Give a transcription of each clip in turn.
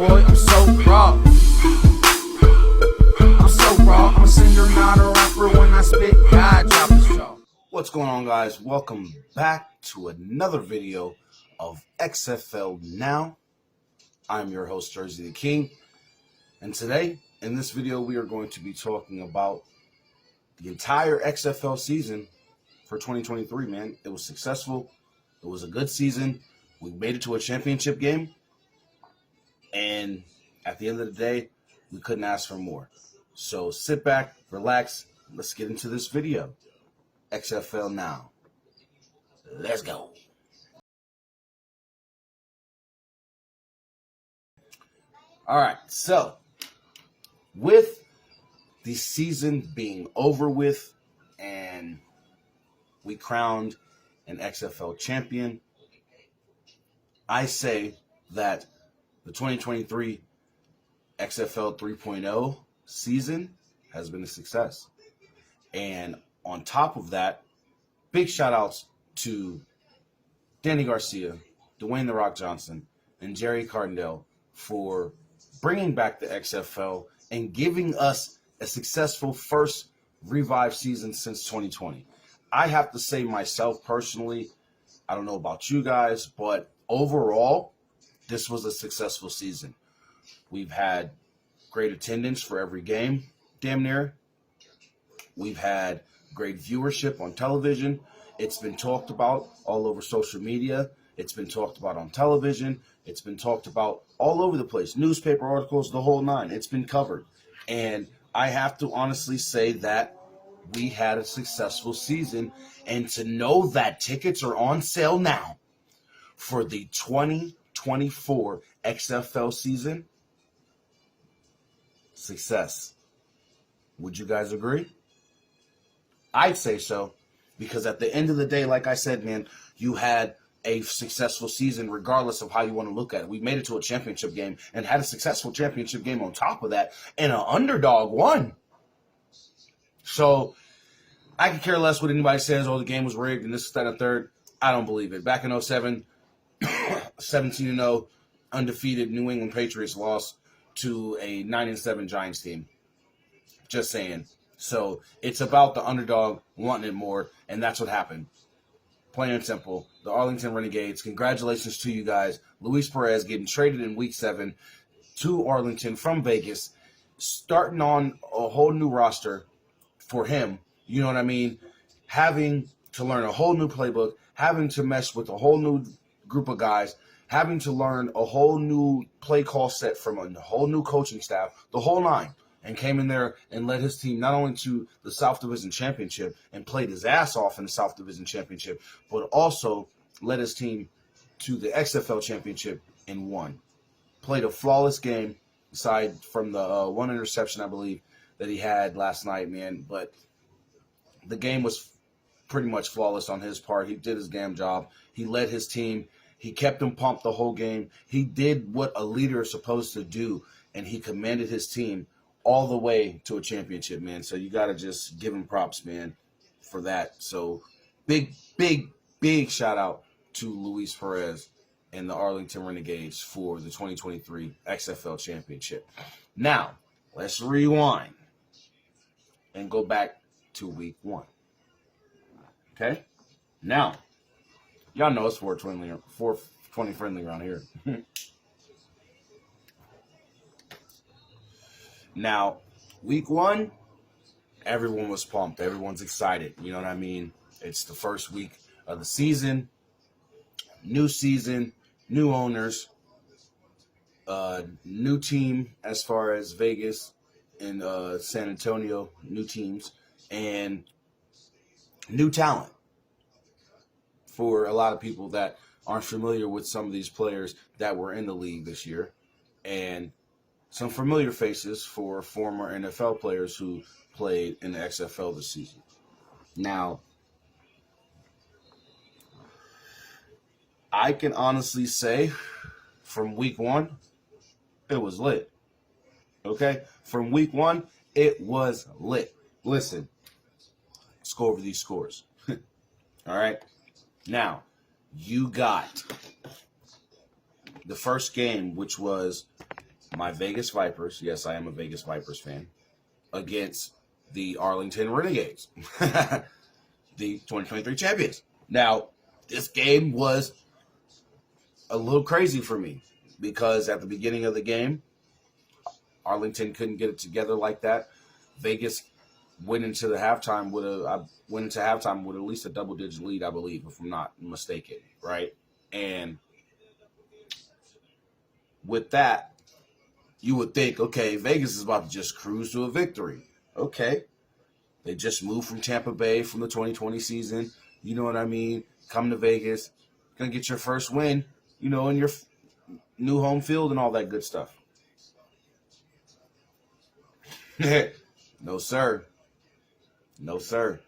boy, I'm so raw. I'm so raw. I'm a singer, not a rapper. When I spit, God drop his jaw. What's going on, guys? Welcome back to another video of XFL Now. I'm your host, Jersey the King, and today in this video we are going to be talking about the entire XFL season for 2023. Man, it was successful. It was a good season. We made it to a championship game, and at the end of the day, we couldn't ask for more. So sit back, relax, let's get into this video. XFL Now. Let's go. All right, so with the season being over with and we crowned an XFL champion, I say that the 2023 XFL 3.0 season has been a success. And on top of that, big shout outs to Danny Garcia, Dwayne The Rock Johnson, and Jerry Cardinale for bringing back the XFL and giving us a successful first Revive season since 2020. I have to say myself personally, I don't know about you guys, but overall, this was a successful season. We've had great attendance for every game, damn near. We've had great viewership on television. It's been talked about all over social media. It's been talked about on television. It's been talked about all over the place. Newspaper articles, the whole nine. It's been covered. And I have to honestly say that we had a successful season. And to know that tickets are on sale now for the 2024 XFL season, success. Would you guys agree? I'd say so, because at the end of the day, like I said, man, you had a successful season regardless of how you want to look at it. We made it to a championship game and had a successful championship game on top of that, and an underdog won. So I could care less what anybody says, oh, the game was rigged and this, that, and third. I don't believe it. Back in 07, 17-0, undefeated New England Patriots lost to a 9-7 Giants team. Just saying. So it's about the underdog wanting it more, and that's what happened. Plain and simple. The Arlington Renegades, congratulations to you guys. Luis Perez getting traded in Week 7 to Arlington from Vegas, starting on a whole new roster for him. You know what I mean? Having to learn a whole new playbook, having to mesh with a whole new group of guys, having to learn a whole new play call set from a whole new coaching staff, the whole nine. And came in there and led his team not only to the South Division Championship and played his ass off in the South Division Championship, but also led his team to the XFL Championship and won. Played a flawless game, aside from the one interception, I believe, that he had last night, man. But the game was pretty much flawless on his part. He did his damn job. He led his team. He kept them pumped the whole game. He did what a leader is supposed to do, and he commanded his team all the way to a championship, man. So you got to just give him props, man, for that. So big shout out to Luis Perez and the Arlington Renegades for the 2023 XFL Championship. Now, let's rewind and go back to Week 1. Okay? Now, y'all know it's 420 friendly around here. Now, Week 1, everyone was pumped. Everyone's excited. You know what I mean? It's the first week of the season, new owners, new team as far as Vegas and San Antonio, new teams, and new talent for a lot of people that aren't familiar with some of these players that were in the league this year, and some familiar faces for former NFL players who played in the XFL this season. Now, I can honestly say from Week 1, it was lit. Okay? From Week 1, it was lit. Listen, let's go over these scores. All right? Now, you got the first game, which was my Vegas Vipers, yes, I am a Vegas Vipers fan, against the Arlington Renegades, the 2023 champions. Now, this game was a little crazy for me because at the beginning of the game, Arlington couldn't get it together like that. Vegas went into halftime with at least a double-digit lead, I believe, if I'm not mistaken, right? And with that, you would think, okay, Vegas is about to just cruise to a victory. Okay. They just moved from Tampa Bay from the 2020 season. You know what I mean? Come to Vegas, gonna get your first win, in your new home field and all that good stuff. No, sir. No, sir.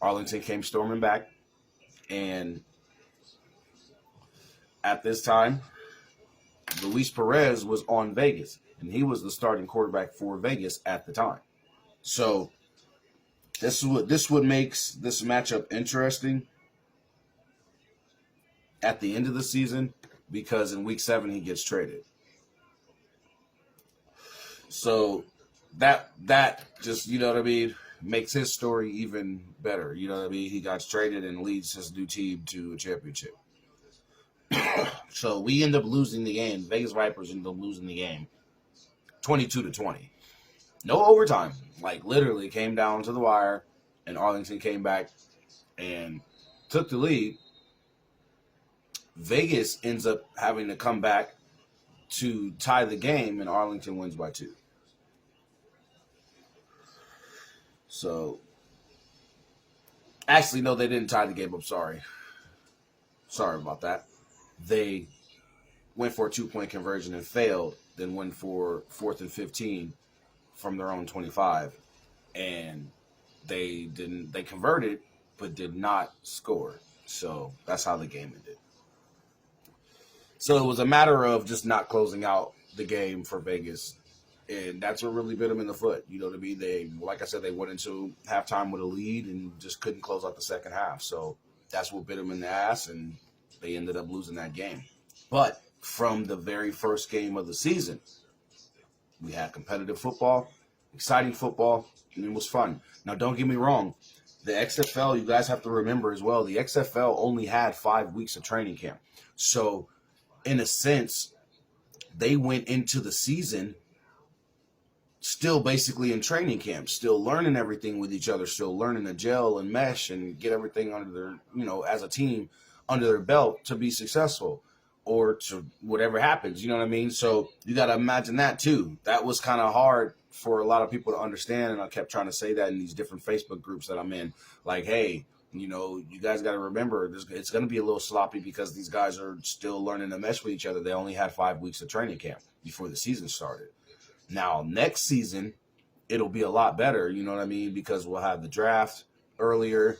Arlington came storming back, and at this time, Luis Perez was on Vegas, and he was the starting quarterback for Vegas at the time. So this is what makes this matchup interesting at the end of the season, because in week 7 he gets traded. So that just, makes his story even better. He got traded and leads his new team to a championship. So we end up losing the game. Vegas Vipers end up losing the game 22-20. No overtime. Like, literally came down to the wire, and Arlington came back and took the lead. Vegas ends up having to come back to tie the game, and Arlington wins by 2. So, actually, no, they didn't tie the game. I'm sorry. Sorry about that. They went for a 2-point conversion and failed, then went for 4th and 15 from their own 25. And they converted, but did not score. So that's how the game ended. So it was a matter of just not closing out the game for Vegas. And that's what really bit them in the foot. You know what I mean? They, like I said, they went into halftime with a lead and just couldn't close out the second half. So that's what bit them in the ass, and they ended up losing that game. But from the very first game of the season, we had competitive football, exciting football, and it was fun. Now, don't get me wrong. The XFL, you guys have to remember as well, the XFL only had 5 weeks of training camp. So, in a sense, they went into the season still basically in training camp, still learning everything with each other, still learning to gel and mesh and get everything under their, as a team under their belt to be successful or to whatever happens, you know what I mean? So you got to imagine that too. That was kind of hard for a lot of people to understand, and I kept trying to say that in these different Facebook groups that I'm in. Like, hey, you guys got to remember, it's going to be a little sloppy because these guys are still learning to mesh with each other. They only had 5 weeks of training camp before the season started. Now, next season, it'll be a lot better, you know what I mean, because we'll have the draft earlier.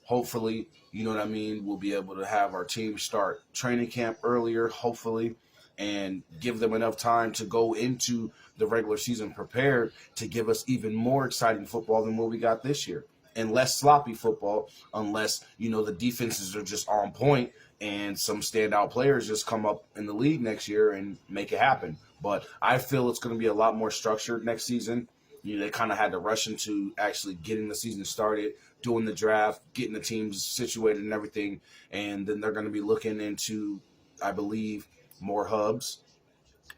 Hopefully, you know what I mean, we'll be able to have our team start training camp earlier, hopefully, and give them enough time to go into the regular season prepared to give us even more exciting football than what we got this year. And less sloppy football, unless, the defenses are just on point and some standout players just come up in the league next year and make it happen. But I feel it's going to be a lot more structured next season. They kind of had to rush into actually getting the season started, doing the draft, getting the teams situated and everything. And then they're going to be looking into, I believe, more hubs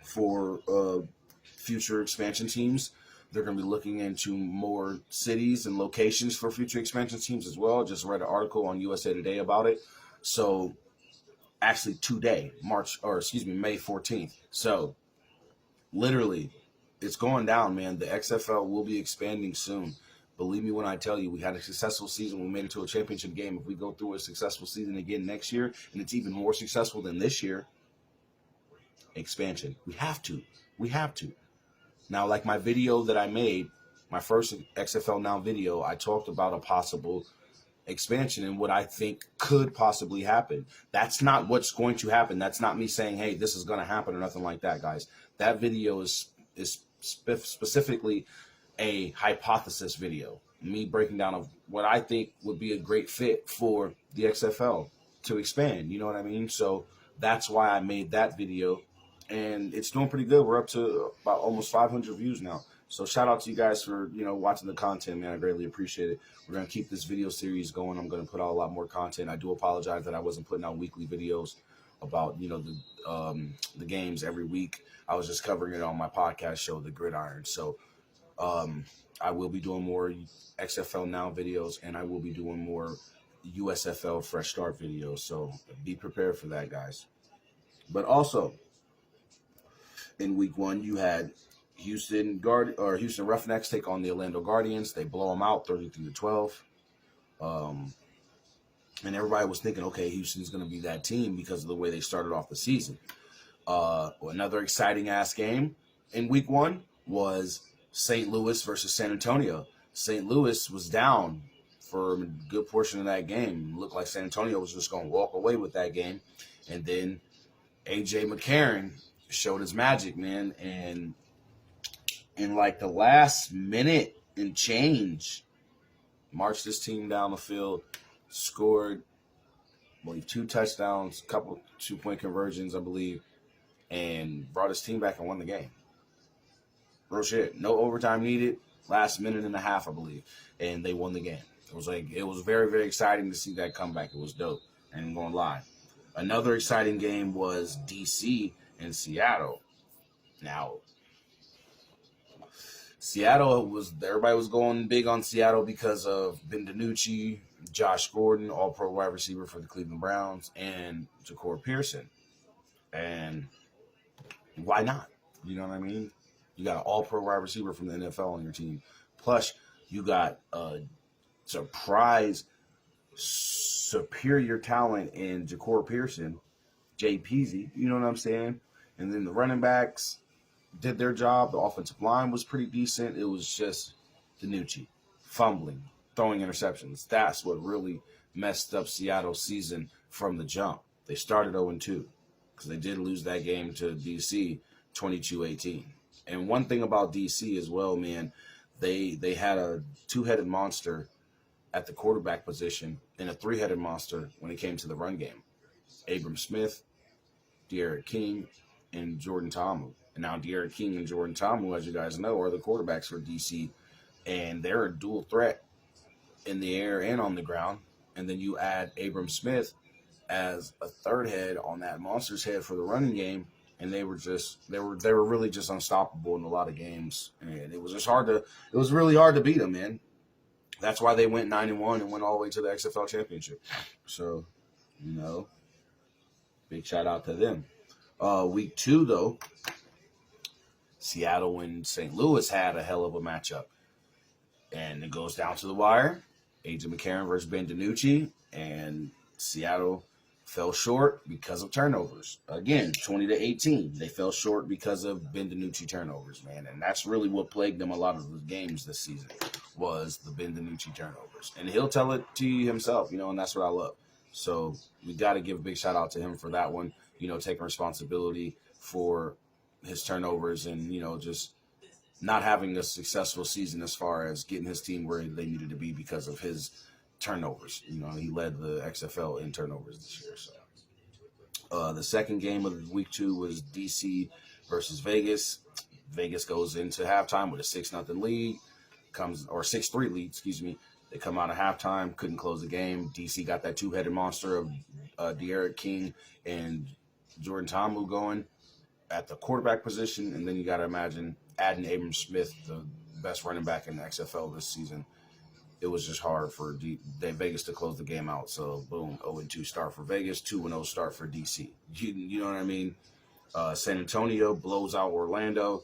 for future expansion teams. They're going to be looking into more cities and locations for future expansion teams as well. Just read an article on USA Today about it. So actually today, May 14th. So literally, it's going down, man. The XFL will be expanding soon. Believe me when I tell you, we had a successful season. We made it to a championship game. If we go through a successful season again next year, and it's even more successful than this year, expansion. We have to. Now, like my video that I made, my first XFL Now video, I talked about a possible expansion and what I think could possibly happen. That's not what's going to happen. That's not me saying, hey, this is going to happen or nothing like that, guys. That video is specifically a hypothesis video, me breaking down of what I think would be a great fit for the XFL to expand. You know what I mean? So that's why I made that video. and it's doing pretty good. We're up to about almost 500 views now. So shout out to you guys for watching the content, man. I greatly appreciate it. We're gonna keep this video series going. I'm gonna put out a lot more content. I do apologize that I wasn't putting out weekly videos about the games every week. I was just covering it on my podcast show, The Gridiron. So I will be doing more XFL Now videos, and I will be doing more USFL Fresh Start videos. So be prepared for that, guys. But also, in week 1, you had Houston Roughnecks take on the Orlando Guardians. They blow them out 33-12. And everybody was thinking, okay, Houston's going to be that team because of the way they started off the season. Another exciting ass game in week 1 was St. Louis versus San Antonio. St. Louis was down for a good portion of that game. It looked like San Antonio was just going to walk away with that game. And then A.J. McCarron showed his magic, man. And in like the last minute and change, marched his team down the field, scored, I believe, 2 touchdowns, a couple 2-point conversions, I believe, and brought his team back and won the game. Real shit. No overtime needed. Last minute and a half, I believe, and they won the game. It was very, very exciting to see that comeback. It was dope. I ain't gonna lie. Another exciting game was DC and Seattle. Now, everybody was going big on Seattle because of Ben DiNucci, Josh Gordon, all-pro wide receiver for the Cleveland Browns, and Ja'Cory Pearson. And why not? You know what I mean? You got an all-pro wide receiver from the NFL on your team. Plus, you got a surprise superior talent in Ja'Cory Pearson, Jay Peasy, you know what I'm saying? And then the running backs did their job. The offensive line was pretty decent. It was just DiNucci fumbling, throwing interceptions. That's what really messed up Seattle's season from the jump. They started 0-2 because they did lose that game to DC 22-18. And one thing about DC as well, man, they had a 2-headed monster at the quarterback position and a 3-headed monster when it came to the run game. Abram Smith, De'Aaron King, and Jordan Ta'amu. And now De'Aaron King and Jordan Ta'amu, as you guys know, are the quarterbacks for DC, and they're a dual threat in the air and on the ground. And then you add Abram Smith as a 3rd head on that monster's head for the running game, and they were really just unstoppable in a lot of games. And it was really hard to beat them, man. That's why they went 9-1 and went all the way to the XFL championship. So, big shout out to them. Week 2, though, Seattle and St. Louis had a hell of a matchup. And it goes down to the wire. A.J. McCarron versus Ben DiNucci. And Seattle fell short because of turnovers. Again, 20-18. They fell short because of Ben DiNucci turnovers, man. And that's really what plagued them a lot of the games this season, was the Ben DiNucci turnovers. And he'll tell it to you himself, and that's what I love. So we got to give a big shout out to him for that one, taking responsibility for his turnovers and, just not having a successful season as far as getting his team where they needed to be because of his turnovers. He led the XFL in turnovers this year. So the second game of week 2 was DC versus Vegas. Vegas goes into halftime with a 6-0 lead, 6-3 lead, excuse me. They come out of halftime, couldn't close the game. DC got that 2-headed monster of De'Aaron King and Jordan Ta'amu going at the quarterback position, and then you got to imagine adding Abram Smith, the best running back in the XFL this season. It was just hard for Vegas to close the game out. So, boom, 0-2 start for Vegas, 2-0 start for DC. You know what I mean? San Antonio blows out Orlando.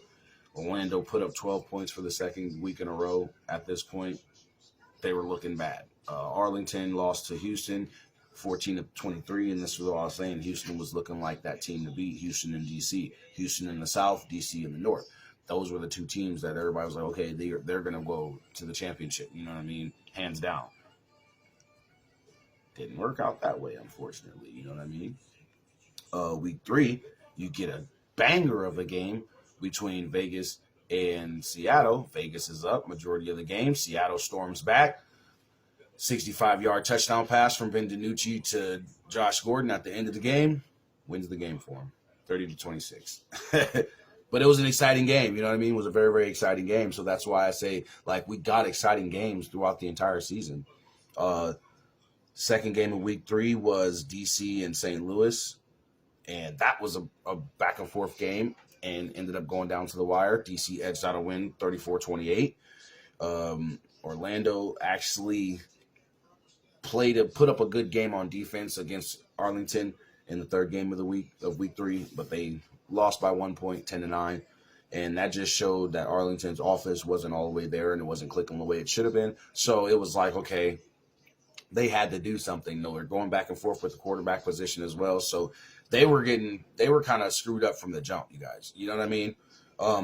Orlando put up 12 points for the second week in a row. At this point, they were looking bad. Arlington lost to Houston 14-23, and this was all I was saying. Houston was looking like that team to beat, Houston and DC. Houston in the south, DC in the north. Those were the two teams that everybody was like, okay, they're going to go to the championship. You know what I mean? Hands down. Didn't work out that way, unfortunately. You know what I mean? Week 3, you get a banger of a game between Vegas and Seattle. Vegas is up majority of the game. Seattle storms back. 65-yard touchdown pass from Ben DiNucci to Josh Gordon at the end of the game. Wins the game for him. 30-26. But it was an exciting game. You know what I mean? It was a very, very exciting game. So that's why I say, like, we got exciting games throughout the entire season. Second game of week 3 was DC and St. Louis. And that was a back and forth game and ended up going down to the wire. DC edged out a win 34-28. Orlando actually put up a good game on defense against Arlington in the third game of week 3, but they lost by 1 point, 10-9. And that just showed that Arlington's offense wasn't all the way there and it wasn't clicking the way it should have been. So it was like, okay, they had to do something. No, they're going back and forth with the quarterback position as well. So they were kind of screwed up from the jump, you guys. You know what I mean?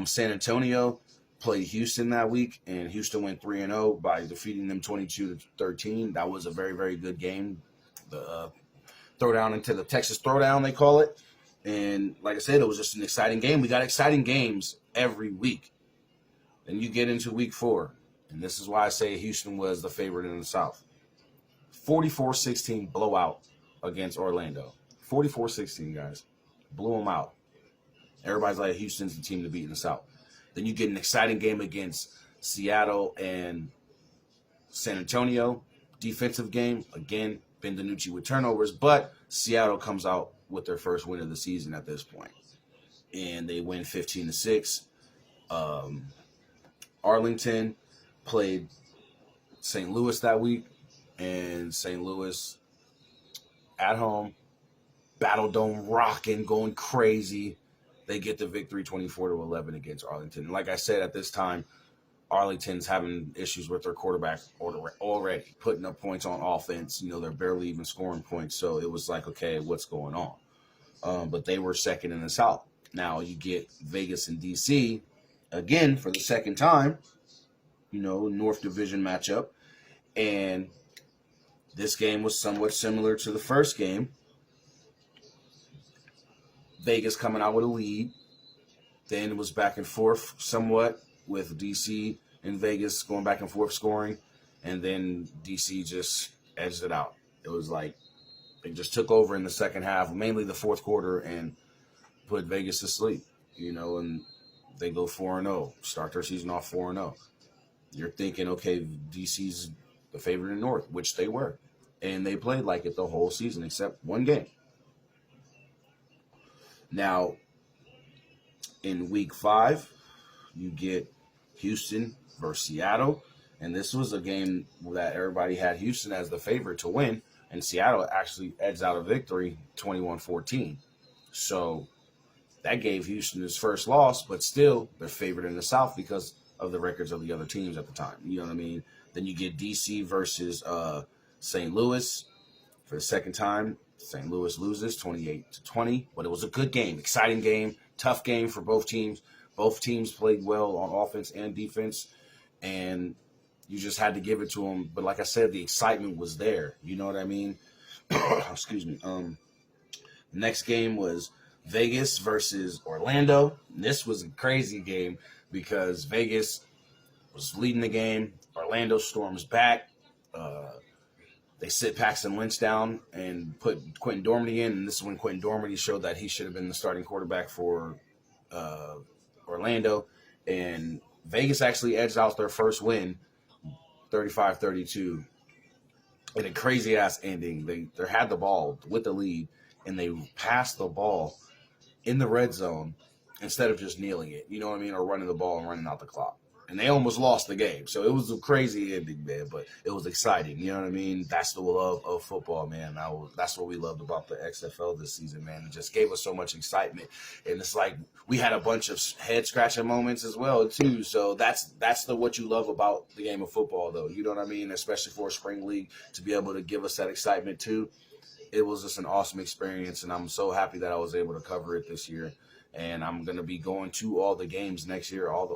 San Antonio played Houston that week, and Houston went 3-0 by defeating them 22-13. That was a very, very good game. The throwdown into the Texas Throwdown, they call it. And like I said, it was just an exciting game. We got exciting games every week. Then you get into week 4, and this is why I say Houston was the favorite in the South. 44-16 blowout against Orlando. 44-16, guys. Blew them out. Everybody's like, Houston's the team to beat in the South. Then you get an exciting game against Seattle and San Antonio. Defensive game. Again, Ben DiNucci with turnovers, but Seattle comes out with their first win of the season at this point. And they win 15-6. Arlington played St. Louis that week. And St. Louis at home, Battle Dome rocking, going crazy. They get the victory 24-11 against Arlington. And like I said, at this time, Arlington's having issues with their quarterback already, putting up points on offense. You know, they're barely even scoring points. So it was like, okay, what's going on? But they were second in the South. Now you get Vegas and DC again for the second time, you know, North Division matchup. And this game was somewhat similar to the first game. Vegas coming out with a lead. Then it was back and forth somewhat with DC and Vegas going back and forth scoring. And then DC just edged it out. It was like they just took over in the second half, mainly the fourth quarter, and put Vegas to sleep. You know, and they go 4-0, start their season off 4-0. You're thinking, okay, DC's the favorite in the North, which they were. And they played like it the whole season except one game. Now, in week 5, you get Houston versus Seattle. And this was a game that everybody had Houston as the favorite to win. And Seattle actually edged out a victory 21-14. So that gave Houston his first loss, but still they're favored in the South because of the records of the other teams at the time. You know what I mean? Then you get DC versus St. Louis for the second time. St. Louis loses 28-20, but it was a good game, exciting game, tough game for both teams. Both teams played well on offense and defense, and you just had to give it to them. But like I said, the excitement was there. You know what I mean? Excuse me. Next game was Vegas versus Orlando. This was a crazy game because Vegas was leading the game. Orlando storms back. They sit Paxton Lynch down and put Quentin Dormady in, and this is when Quentin Dormady showed that he should have been the starting quarterback for Orlando. And Vegas actually edged out their first win, 35-32, in a crazy-ass ending. They had the ball with the lead, and they passed the ball in the red zone instead of just kneeling it, you know what I mean, or running the ball and running out the clock. And they almost lost the game. So it was a crazy ending, man, but it was exciting. You know what I mean? That's the love of football, man. That's what we loved about the XFL this season, man. It just gave us so much excitement. And it's like we had a bunch of head-scratching moments as well, too. So that's what you love about the game of football, though. You know what I mean? Especially for a spring league, to be able to give us that excitement, too. It was just an awesome experience, and I'm so happy that I was able to cover it this year. And I'm going to be going to all the games next year, all the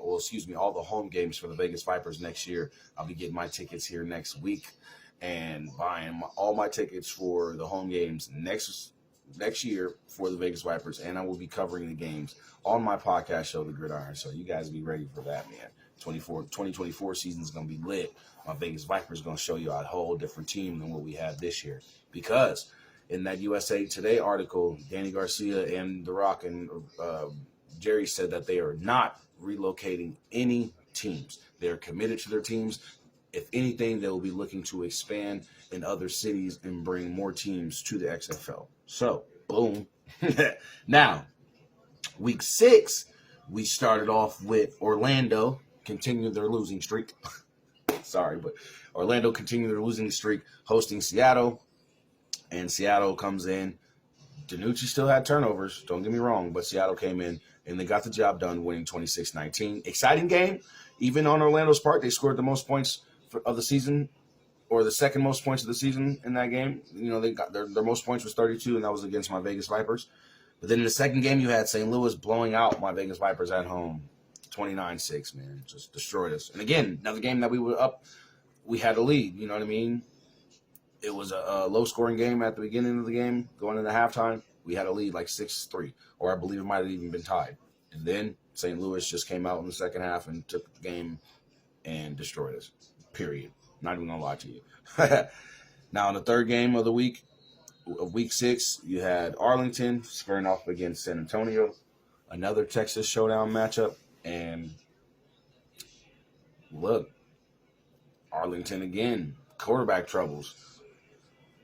home games for the Vegas Vipers next year. I'll be getting my tickets here next week and buying all my tickets for the home games next year for the Vegas Vipers. And I will be covering the games on my podcast show, The Gridiron. So you guys be ready for that, man. 2024 season is going to be lit. My Vegas Vipers going to show you a whole different team than what we had this year. Because in that USA Today article, Danny Garcia and The Rock and Jerry said that they are not relocating any teams. They are committed to their teams. If anything, they will be looking to expand in other cities and bring more teams to the XFL. So, boom. Now, week 6, we started off with Orlando continuing their losing streak. Sorry, but Orlando continued their losing streak, hosting Seattle. And Seattle comes in. DiNucci still had turnovers, don't get me wrong, but Seattle came in and they got the job done, winning 26-19. Exciting game. Even on Orlando's part, they scored the most points of the season, or the second most points of the season in that game. You know, they got their most points was 32, and that was against my Vegas Vipers. But then in the second game, you had St. Louis blowing out my Vegas Vipers at home, 29-6, man. Just destroyed us. And again, another game that we were up, we had a lead, you know what I mean? It was a low-scoring game at the beginning of the game. Going into halftime, we had a lead like 6-3, or I believe it might have even been tied. And then St. Louis just came out in the second half and took the game and destroyed us, period. Not even going to lie to you. Now, in the third game of the week, of week 6, you had Arlington squaring off against San Antonio, another Texas showdown matchup. And look, Arlington again, quarterback troubles.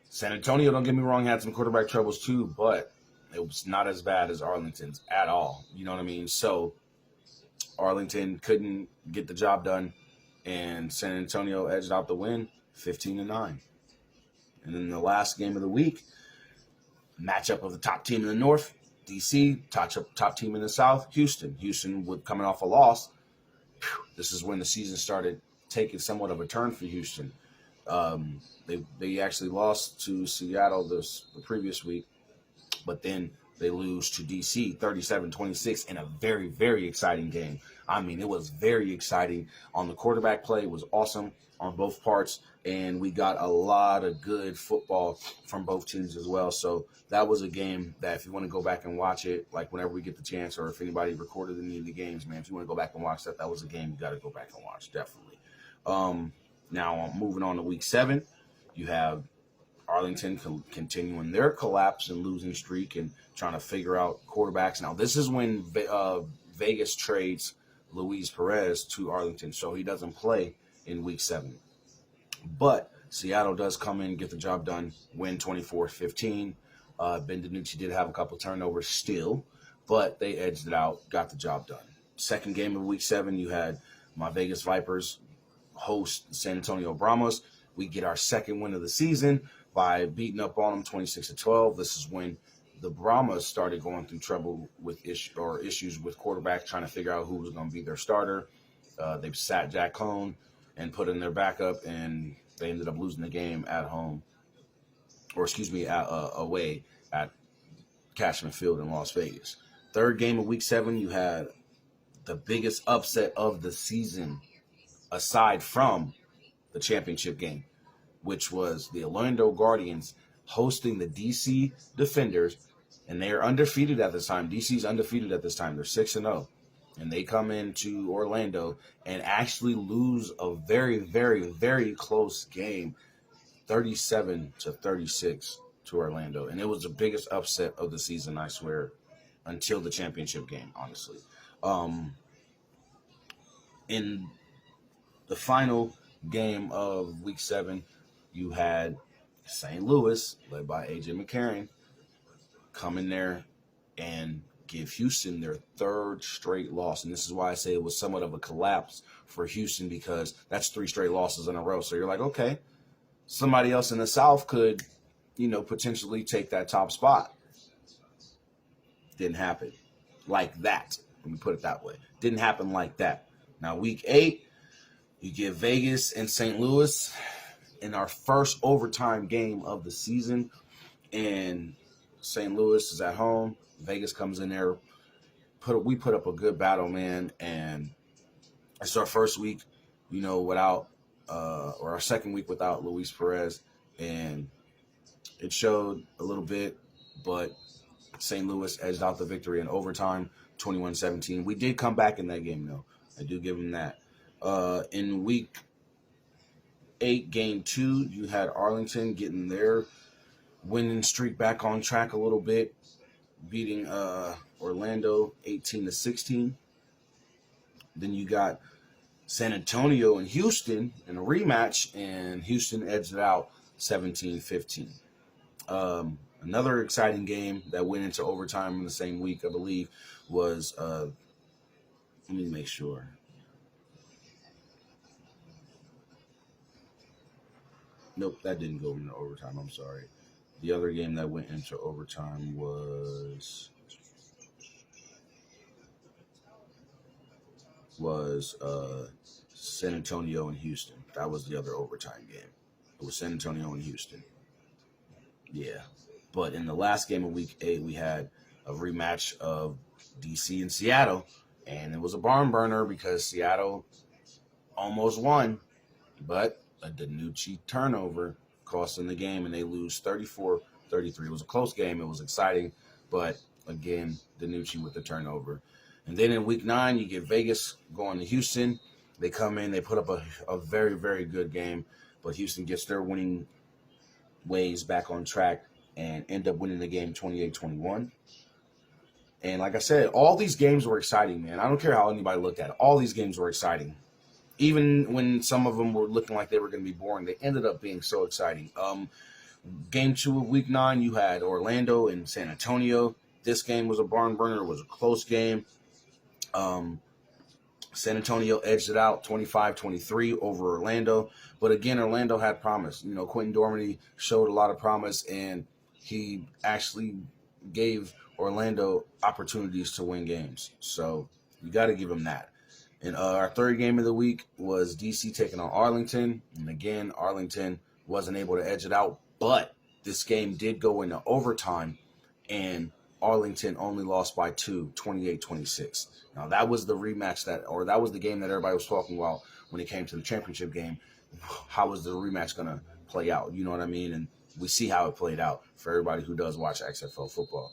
San Antonio, don't get me wrong, had some quarterback troubles too, but it was not as bad as Arlington's at all. You know what I mean? So Arlington couldn't get the job done, and San Antonio edged out the win, 15-9. And then the last game of the week, matchup of the top team in the North, DC, top team in the South, Houston. Houston, with coming off a loss, this is when the season started taking somewhat of a turn for Houston. They actually lost to Seattle the previous week, but then they lose to DC 37-26 in a very, very exciting game. I mean, it was very exciting. On the quarterback play, it was awesome on both parts, and we got a lot of good football from both teams as well. So that was a game that if you want to go back and watch it, like whenever we get the chance, or if anybody recorded any of the games, man, if you want to go back and watch that, that was a game you got to go back and watch, definitely. Now, moving on to week 7, you have Arlington continuing their collapse and losing streak and trying to figure out quarterbacks. Now, this is when Vegas trades Luis Perez to Arlington, so he doesn't play in week 7. But Seattle does come in, get the job done, win 24-15. Ben DiNucci did have a couple turnovers still, but they edged it out, got the job done. Second game of week 7, you had my Vegas Vipers host San Antonio Brahmas. We get our second win of the season by beating up on them 26-12. This is when the Brahmas started going through trouble with issues with quarterbacks, trying to figure out who was going to be their starter. They sat Jack Cohn and put in their backup, and they ended up losing the game at home, away at Cashman Field in Las Vegas. Third game of week 7, you had the biggest upset of the season, aside from the championship game, which was the Orlando Guardians hosting the DC Defenders, and they are undefeated at this time. DC's undefeated at this time. They're 6-0, and they come into Orlando and actually lose a very, very, very close game, 37-36 to Orlando. And it was the biggest upset of the season, I swear, until the championship game, honestly. In the final game of week 7, you had St. Louis, led by A.J. McCarron, come in there and give Houston their third straight loss. And this is why I say it was somewhat of a collapse for Houston, because that's 3 straight losses in a row. So you're like, okay, somebody else in the South could, potentially take that top spot. Didn't happen like that. Let me put it that way. Didn't happen like that. Now, week 8, you get Vegas and St. Louis in our first overtime game of the season. And St. Louis is at home. Vegas comes in there. We put up a good battle, man. And it's our first week, without, or our second week without Luis Perez. And it showed a little bit, but St. Louis edged out the victory in overtime, 21-17. We did come back in that game, though. I do give them that. In week 8, game 2, you had Arlington getting their winning streak back on track a little bit, beating Orlando 18-16. Then you got San Antonio and Houston in a rematch, and Houston edged it out 17-15. Another exciting game that went into overtime in the same week, I believe, was let me make sure. Nope, that didn't go into overtime. I'm sorry. The other game that went into overtime was San Antonio and Houston. That was the other overtime game. It was San Antonio and Houston. Yeah. But in the last game of Week 8, we had a rematch of DC and Seattle, and it was a barn burner because Seattle almost won, but a DiNucci turnover cost them the game, and they lose 34-33. It was a close game. It was exciting, but again, DiNucci with the turnover. And then in Week 9, you get Vegas going to Houston. They come in, they put up a very, very good game, but Houston gets their winning ways back on track and end up winning the game 28-21. And like I said, all these games were exciting, man. I don't care how anybody looked at it. All these games were exciting. Even when some of them were looking like they were going to be boring, they ended up being so exciting. Game 2 of Week 9, you had Orlando and San Antonio. This game was a barn burner. It was a close game. San Antonio edged it out 25-23 over Orlando. But again, Orlando had promise. You know, Quentin Dormady showed a lot of promise, and he actually gave Orlando opportunities to win games. So you got to give him that. And our third game of the week was DC taking on Arlington. And again, Arlington wasn't able to edge it out. But this game did go into overtime, and Arlington only lost by 2, 28-26. Now, that was the rematch that was the game that everybody was talking about when it came to the championship game. How was the rematch going to play out? You know what I mean? And we see how it played out for everybody who does watch XFL football.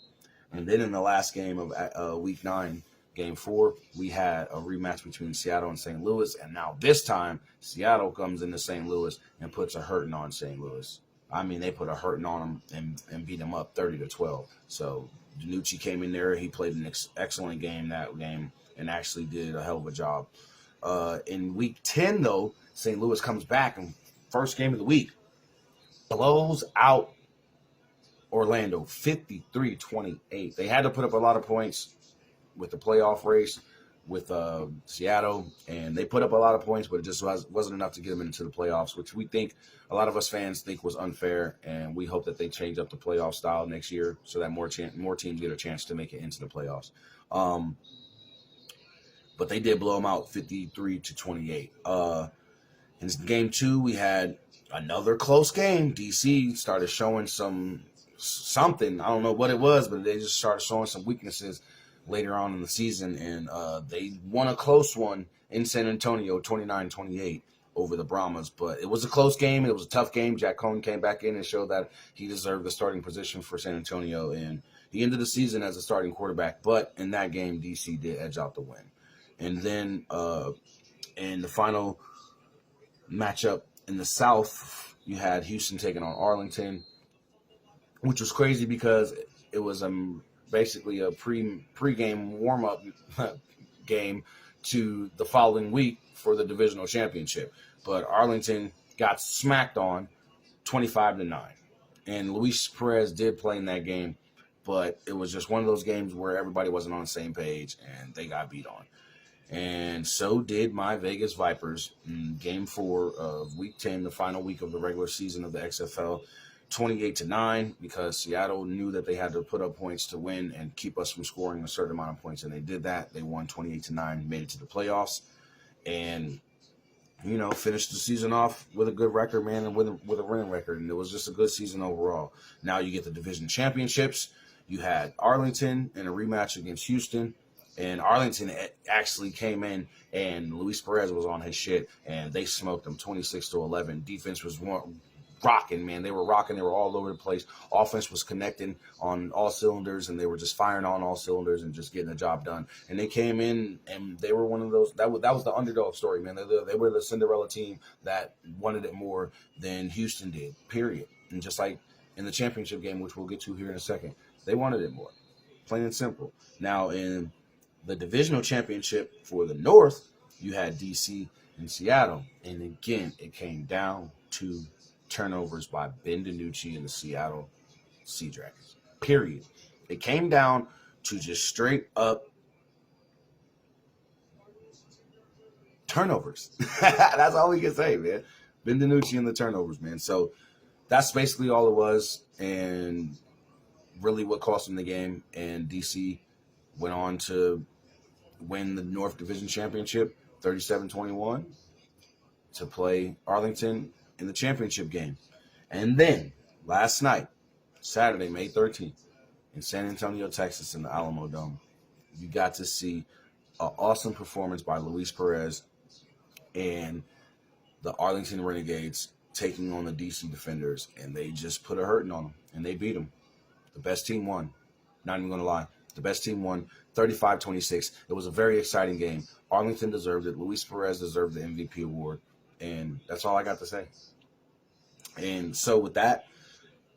And then in the last game of Week 9, Game 4, we had a rematch between Seattle and St. Louis. And now this time, Seattle comes into St. Louis and puts a hurting on St. Louis. I mean, they put a hurting on them and beat them up 30-12. So DiNucci came in there. He played an excellent game that game and actually did a hell of a job. In Week 10, though, St. Louis comes back and first game of the week blows out Orlando 53-28. They had to put up a lot of points with the playoff race with Seattle, and they put up a lot of points, but it just wasn't enough to get them into the playoffs, which we think a lot of us fans think was unfair, and we hope that they change up the playoff style next year so that more teams get a chance to make it into the playoffs. But they did blow them out 53-28. In Game 2, we had another close game. DC started showing something. I don't know what it was, but they just started showing some weaknesses later on in the season, and they won a close one in San Antonio, 29-28 over the Brahmas. But it was a close game. It was a tough game. Jack Cohn came back in and showed that he deserved the starting position for San Antonio, and he ended the season as a starting quarterback. But in that game, DC did edge out the win. And then in the final matchup in the South, you had Houston taking on Arlington, which was crazy because it was basically a pre-game warm-up game to the following week for the divisional championship. But Arlington got smacked on 25-9. And Luis Perez did play in that game, but it was just one of those games where everybody wasn't on the same page and they got beat on. And so did my Vegas Vipers in Game 4 of Week 10, the final week of the regular season of the XFL, 28-9, because Seattle knew that they had to put up points to win and keep us from scoring a certain amount of points, and they did that. They won 28-9, made it to the playoffs, and finished the season off with a good record, man, and with a winning record, and it was just a good season overall. Now you get the division championships. You had Arlington in a rematch against Houston. And Arlington actually came in, and Luis Perez was on his shit, and they smoked them 26-11. Defense was rocking, man. They were rocking. They were all over the place. Offense was connecting on all cylinders, and they were just firing on all cylinders and just getting the job done. And they came in, and they were one of those. That was the underdog story, man. They were the Cinderella team that wanted it more than Houston did, period. And just like in the championship game, which we'll get to here in a second. They wanted it more, plain and simple. Now, in the divisional championship for the North, you had DC and Seattle. And again, it came down to turnovers by Ben DiNucci and the Seattle Sea Dragons. Period. It came down to just straight up turnovers. That's all we can say, man. Ben DiNucci and the turnovers, man. So that's basically all it was, and really what cost them the game. And DC went on to win the North Division Championship 37-21 to play Arlington in the championship game. And then last night, Saturday, May 13th, in San Antonio, Texas, in the Alamo Dome, you got to see an awesome performance by Luis Perez and the Arlington Renegades taking on the DC Defenders, and they just put a hurting on them, and they beat them. The best team won. Not even going to lie. The best team won 35-26. It was a very exciting game. Arlington deserved it. Luis Perez deserved the MVP award, and that's all I got to say. And so with that,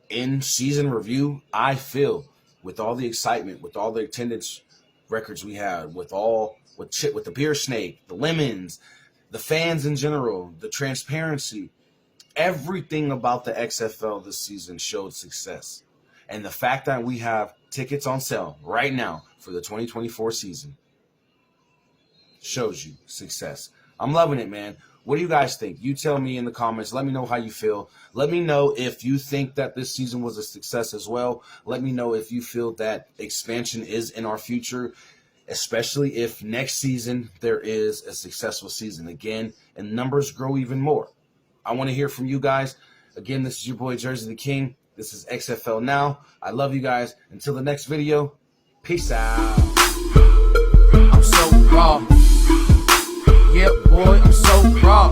in season review, I feel with all the excitement, with all the attendance records we had, with the beer snake, the lemons, the fans in general, the transparency, everything about the XFL this season showed success. And the fact that we have tickets on sale right now for the 2024 season shows you success. I'm loving it, man. What do you guys think? You tell me in the comments. Let me know how you feel. Let me know if you think that this season was a success as well. Let me know if you feel that expansion is in our future, especially if next season there is a successful season again and numbers grow even more. I want to hear from you guys. Again, this is your boy Jersey the King. This is XFL Now. I love you guys. Until the next video, peace out. I'm so raw. Yeah, boy, I'm so raw.